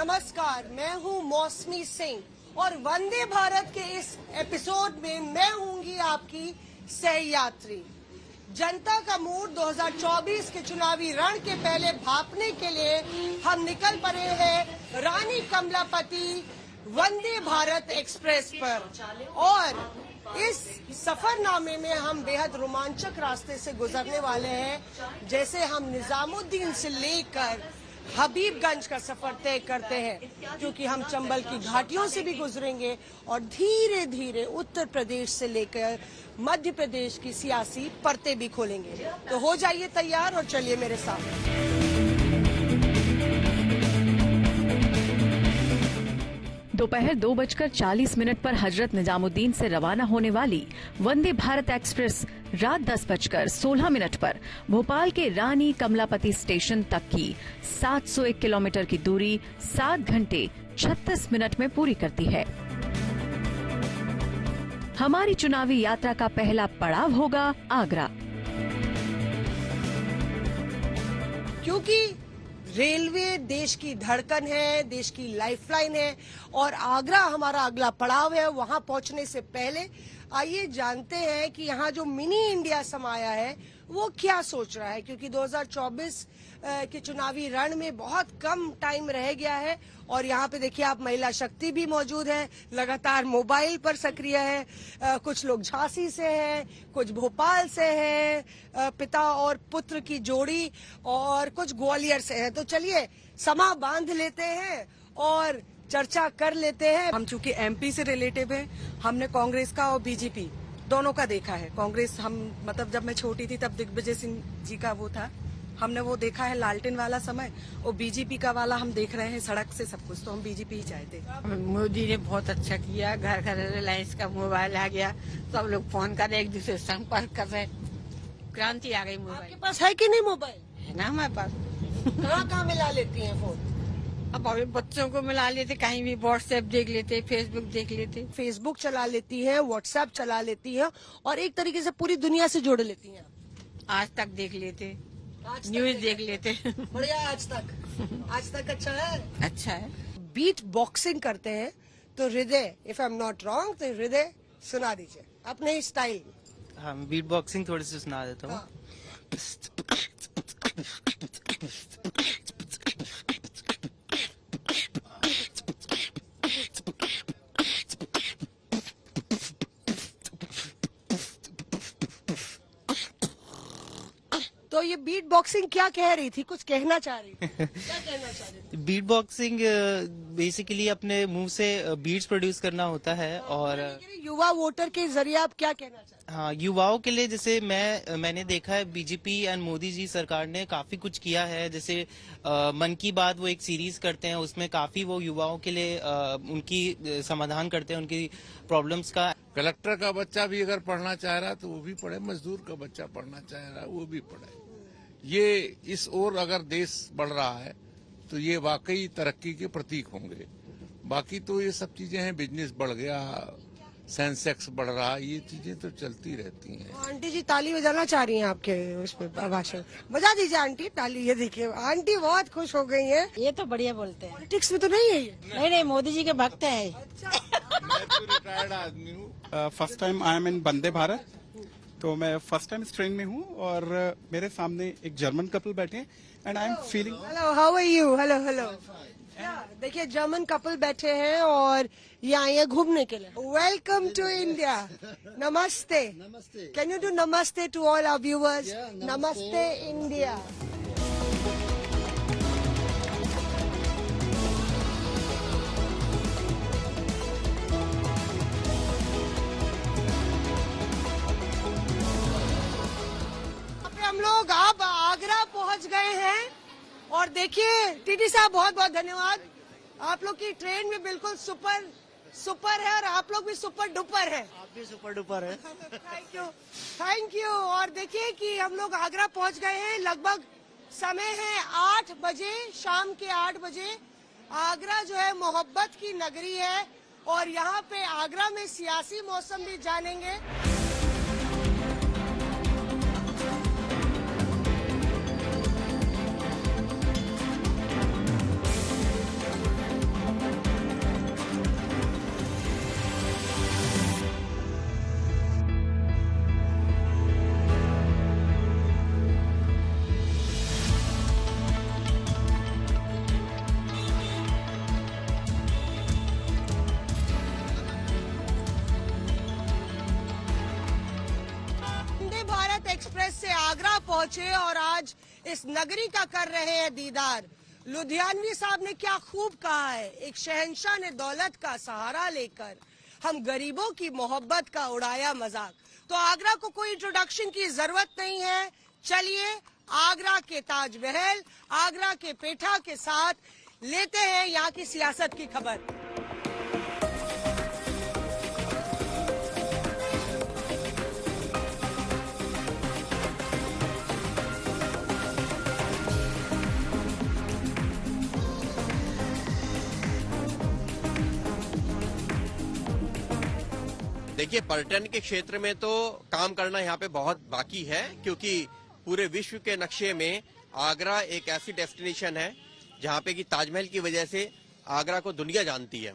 नमस्कार, मैं हूं मौसमी सिंह और वंदे भारत के इस एपिसोड में मैं होंगी आपकी सहयात्री। जनता का मूड 2024 के चुनावी रण के पहले भांपने के लिए हम निकल पड़े हैं रानी कमलापति वंदे भारत एक्सप्रेस पर और इस सफरनामे में हम बेहद रोमांचक रास्ते से गुजरने वाले हैं। जैसे हम निजामुद्दीन से लेकर हबीबगंज का सफर तय करते हैं, क्योंकि हम चंबल की घाटियों से भी गुजरेंगे और धीरे धीरे उत्तर प्रदेश से लेकर मध्य प्रदेश की सियासी परतें भी खोलेंगे। तो हो जाइए तैयार और चलिए मेरे साथ। दोपहर 2:40 पर हजरत निजामुद्दीन से रवाना होने वाली वंदे भारत एक्सप्रेस रात 10:16 पर भोपाल के रानी कमलापति स्टेशन तक की 701 किलोमीटर की दूरी 7 घंटे 36 मिनट में पूरी करती है। हमारी चुनावी यात्रा का पहला पड़ाव होगा आगरा, क्योंकि रेलवे देश की धड़कन है, देश की लाइफलाइन है और आगरा हमारा अगला पड़ाव है। वहां पहुंचने से पहले आइए जानते हैं कि यहाँ जो मिनी इंडिया समाया है वो क्या सोच रहा है, क्योंकि 2024 के चुनावी रण में बहुत कम टाइम रह गया है और यहाँ पे देखिए आप महिला शक्ति भी मौजूद है, लगातार मोबाइल पर सक्रिय है। कुछ लोग झांसी से हैं, कुछ भोपाल से हैं, पिता और पुत्र की जोड़ी, और कुछ ग्वालियर से हैं। तो चलिए समा बांध लेते हैं और चर्चा कर लेते हैं। हम चूंकि एमपी से रिलेटिव है, हमने कांग्रेस का और बीजेपी दोनों का देखा है। कांग्रेस हम मतलब जब मैं छोटी थी तब दिग्विजय सिंह जी का वो था, हमने वो देखा है लालटेन वाला समय, और बीजेपी का वाला हम देख रहे हैं सड़क से सब कुछ, तो हम बीजेपी ही चाहते। मोदी ने बहुत अच्छा किया, घर घर रिलायंस का मोबाइल आ गया, सब लोग फोन कर एक दूसरे से संपर्क कर रहे, क्रांति आ गई। मोबाइल आपके पास है कि नहीं मोबाइल? है ना हमारे पास। कहाँ मिला लेती हैं फोन? अब अभी बच्चों को मिला लेते, कहीं भी व्हाट्सएप देख लेते, फेसबुक देख लेते। फेसबुक चला लेती हैं, व्हाट्सएप चला लेती हैं और एक तरीके से पूरी दुनिया से जोड़ लेती हैं। आज तक देख लेते, न्यूज देख लेते। बढ़िया। आज तक अच्छा है। अच्छा है। बीट बॉक्सिंग करते हैं तो हृदय, if I am not wrong, तो हृदय सुना दीजिए अपने स्टाइल में। हाँ, बीट बॉक्सिंग थोड़ी सी सुना देता हूँ। तो ये बीट बॉक्सिंग क्या कह रही थी? कुछ कहना चाह रही थी? क्या कहना चाह रही थी? बीट बॉक्सिंग बेसिकली अपने मुंह से बीट्स प्रोड्यूस करना होता है। और युवा वोटर के जरिए आप क्या कहना चाहते हैं? हाँ, युवाओं के लिए जैसे मैंने देखा है बीजेपी एंड मोदी जी सरकार ने काफी कुछ किया है। जैसे मन की बात वो एक सीरीज करते हैं, उसमें काफी वो युवाओं के लिए उनकी समाधान करते हैं उनकी प्रॉब्लम्स का। कलेक्टर का बच्चा भी अगर पढ़ना चाह रहा है तो वो भी पढ़े, मजदूर का बच्चा पढ़ना चाह रहा है वो भी पढ़े। ये इस ओर अगर देश बढ़ रहा है तो ये वाकई तरक्की के प्रतीक होंगे। बाकी तो ये सब चीजें हैं, बिजनेस बढ़ गया, सेंसेक्स बढ़ रहा, ये चीजें तो चलती रहती हैं। आंटी जी ताली बजाना चाह रही हैं आपके उस पर भाषण, बजा दीजिए आंटी ताली। ये देखिए आंटी बहुत खुश हो गई हैं। ये तो बढ़िया बोलते हैं। पॉलिटिक्स में तो नहीं है ये? नहीं, मोदी जी के भक्त है। मैं तो रिटायर्ड आदमी हूँ। फर्स्ट टाइम आई एम इन वंदे भारत, तो मैं फर्स्ट टाइम इस ट्रेन में हूँ और मेरे सामने एक जर्मन कपल बैठे हैं and I am feeling. Hello, how are you? Hello hello. देखिए जर्मन कपल बैठे हैं और ये आए हैं घूमने के लिए। Welcome to India. नमस्ते। Can you do namaste to all our viewers? नमस्ते इंडिया। हम लोग अब आगरा पहुंच गए हैं और देखिए टीटी साहब बहुत बहुत धन्यवाद। आप लोग की ट्रेन भी बिल्कुल सुपर है और आप लोग भी सुपर डुपर है। आप भी सुपर डुपर है। Thank you. और देखिए कि हम लोग आगरा पहुंच गए हैं। लगभग समय है 8 बजे, शाम के 8 बजे। आगरा जो है मोहब्बत की नगरी है और यहाँ पे आगरा में सियासी मौसम भी जानेंगे। एक्सप्रेस से आगरा पहुंचे और आज इस नगरी का कर रहे हैं दीदार। लुधियानवी साहब ने क्या खूब कहा है, एक शहंशाह ने दौलत का सहारा लेकर हम गरीबों की मोहब्बत का उड़ाया मजाक। तो आगरा को कोई इंट्रोडक्शन की जरूरत नहीं है। चलिए आगरा के ताजमहल, आगरा के पेठा के साथ लेते हैं यहाँ की सियासत की खबर। देखिए, पर्यटन के क्षेत्र में तो काम करना यहाँ पे बहुत बाकी है, क्योंकि पूरे विश्व के नक्शे में आगरा एक ऐसी डेस्टिनेशन है जहाँ पे कि ताजमहल की वजह से आगरा को दुनिया जानती है।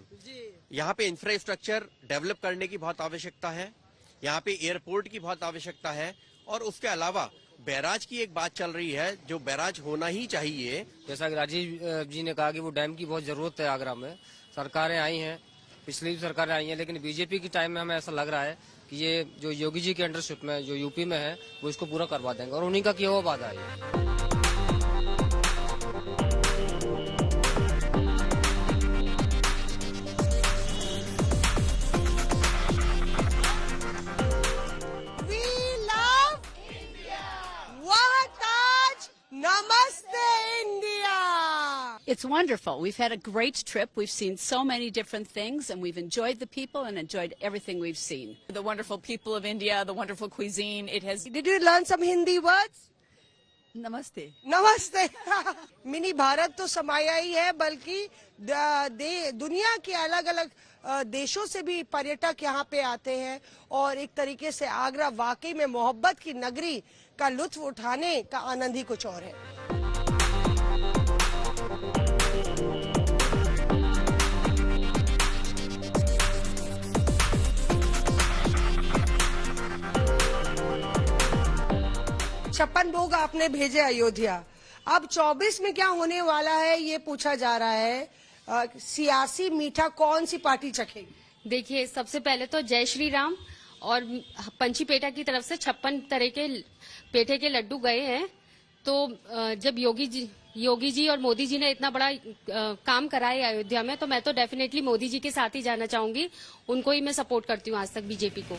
यहाँ पे इंफ्रास्ट्रक्चर डेवलप करने की बहुत आवश्यकता है, यहाँ पे एयरपोर्ट की बहुत आवश्यकता है, और उसके अलावा बैराज की एक बात चल रही है जो बैराज होना ही चाहिए। जैसा कि राजीव जी ने कहा कि वो डैम की बहुत जरूरत है आगरा में। सरकारें आई हैं, पिछली भी सरकारें आई हैं, लेकिन बीजेपी की टाइम में हमें ऐसा लग रहा है कि ये जो योगी जी के अंडरशिप में जो यूपी में है वो इसको पूरा करवा देंगे, और उन्हीं का किया हुआ वादा है। Namaste India! It's wonderful. We've had a great trip. We've seen so many different things, and we've enjoyed the people and enjoyed everything we've seen. The wonderful people of India, the wonderful cuisine. It has. Did you learn some Hindi words? Namaste. नमस्ते। Mini Bharat तो समाया ही है, बल्कि दुनिया के अलग अलग देशों से भी पर्यटक यहाँ पे आते हैं, और एक तरीके से आगरा वाकई में मोहब्बत की नगरी का लुत्फ उठाने का आनंद ही कुछ और है। छप्पन भोग आपने भेजे अयोध्या, अब 24 में क्या होने वाला है ये पूछा जा रहा है। सियासी मीठा कौन सी पार्टी चखेगी? देखिए, सबसे पहले तो जय श्री राम, और पंची पेठा की तरफ से 56 तरह के पेठे के लड्डू गए हैं। तो जब योगी जी और मोदी जी ने इतना बड़ा काम करा है अयोध्या में, तो मैं तो डेफिनेटली मोदी जी के साथ ही जाना चाहूंगी। उनको ही मैं सपोर्ट करती हूँ आज तक, बीजेपी को।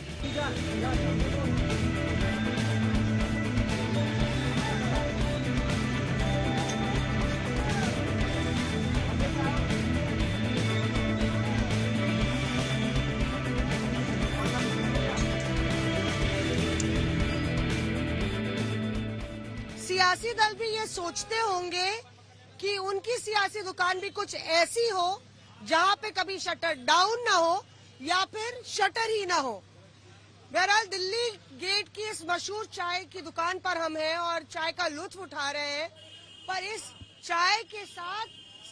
सियासी दल भी ये सोचते होंगे कि उनकी सियासी दुकान भी कुछ ऐसी हो जहां पे कभी शटर डाउन ना हो या फिर शटर ही ना हो। बहरहाल दिल्ली गेट की इस मशहूर चाय की दुकान पर हम हैं और चाय का लुत्फ उठा रहे हैं, पर इस चाय के साथ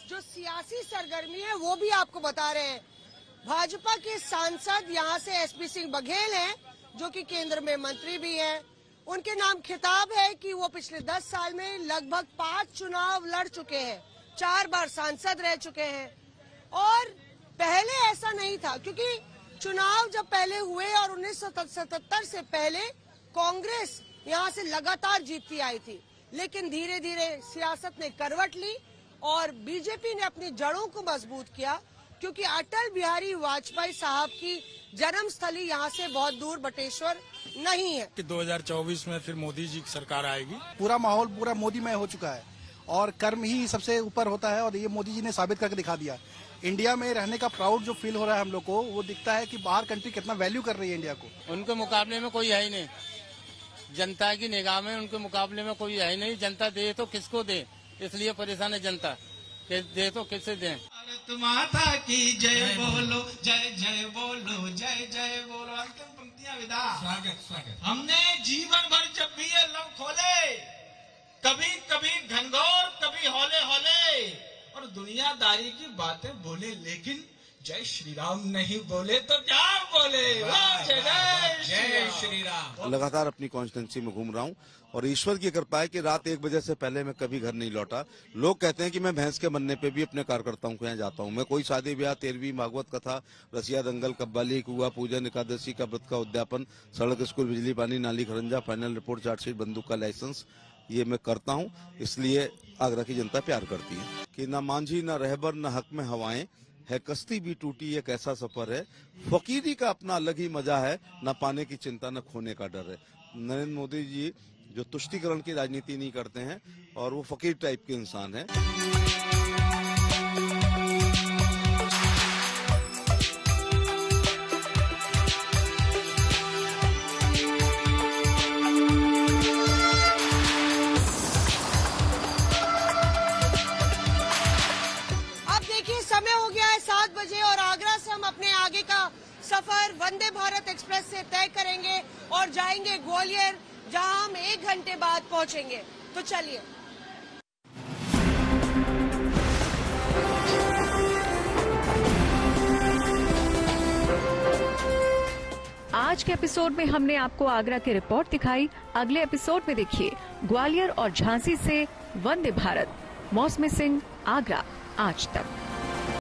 जो सियासी सरगर्मी है वो भी आपको बता रहे हैं। भाजपा के सांसद यहाँ से एसपी सिंह बघेल हैं, जो कि केंद्र में मंत्री भी हैं। उनके नाम खिताब है कि वो पिछले 10 साल में लगभग 5 चुनाव लड़ चुके हैं, 4 बार सांसद रह चुके हैं। और पहले ऐसा नहीं था, क्योंकि चुनाव जब पहले हुए और 1977 से पहले कांग्रेस यहाँ से लगातार जीतती आई थी, लेकिन धीरे धीरे सियासत ने करवट ली और बीजेपी ने अपनी जड़ों को मजबूत किया, क्योंकि अटल बिहारी वाजपेयी साहब की जन्मस्थली यहाँ से बहुत दूर बटेश्वर नहीं है। कि 2024 में फिर मोदी जी की सरकार आएगी। पूरा माहौल पूरा मोदीमय हो चुका है और कर्म ही सबसे ऊपर होता है, और ये मोदी जी ने साबित करके दिखा दिया। इंडिया में रहने का प्राउड जो फील हो रहा है हम लोग को, वो दिखता है कि बाहर कंट्री कितना वैल्यू कर रही है इंडिया को। उनके मुकाबले में कोई है ही नहीं, जनता की निगाह में उनके मुकाबले में कोई है ही नहीं। जनता दे तो किसको दे, इसलिए परेशान है जनता, दे तो किससे दें। भारत माता की जय बोलो, जय जय बोलो, जय जय बोलो। अंतिम पंक्तियां विदा। स्वागत स्वागत। हमने जीवन भर जब भी ये लब खोले, कभी कभी घनघोर, कभी हौले हौले, और दुनियादारी की बातें बोले, लेकिन जय श्री राम नहीं बोले तो क्या बोले। जय श्री राम। लगातार अपनी कॉन्स्टिट्यूंसी में घूम रहा हूँ और ईश्वर की कृपा है कि रात 1 बजे से पहले मैं कभी घर नहीं लौटा। लोग कहते हैं कि मैं भैंस के मरने पे भी अपने कार्यकर्ताओं के यहाँ जाता हूँ। मैं कोई शादी ब्याह, 13वीं भागवत कथा, रसिया दंगल, कव्वाली, कुआ पूजन, एकादशी का व्रत का उद्यापन, सड़क, स्कूल, बिजली, पानी, नाली, खरंजा, फाइनल रिपोर्ट, चार्जशीट, बंदूक का लाइसेंस, ये मैं करता हूँ। इसलिए आगरा की जनता प्यार करती है कि न मांझी न रहबर न हक में हवाएं है, कश्ती भी टूटी एक ऐसा सफर है, फकीरी का अपना अलग ही मजा है, न पाने की चिंता न खोने का डर है। नरेंद्र मोदी जी जो तुष्टीकरण की राजनीति नहीं करते हैं और वो फकीर टाइप के इंसान हैं। समय हो गया है 7 बजे और आगरा से हम अपने आगे का सफर वंदे भारत एक्सप्रेस से तय करेंगे और जाएंगे ग्वालियर, जहां हम 1 घंटे बाद पहुंचेंगे। तो चलिए। आज के एपिसोड में हमने आपको आगरा की रिपोर्ट दिखाई। अगले एपिसोड में देखिए ग्वालियर और झांसी से वंदे भारत। मौसमी सिंह, आगरा, आज तक।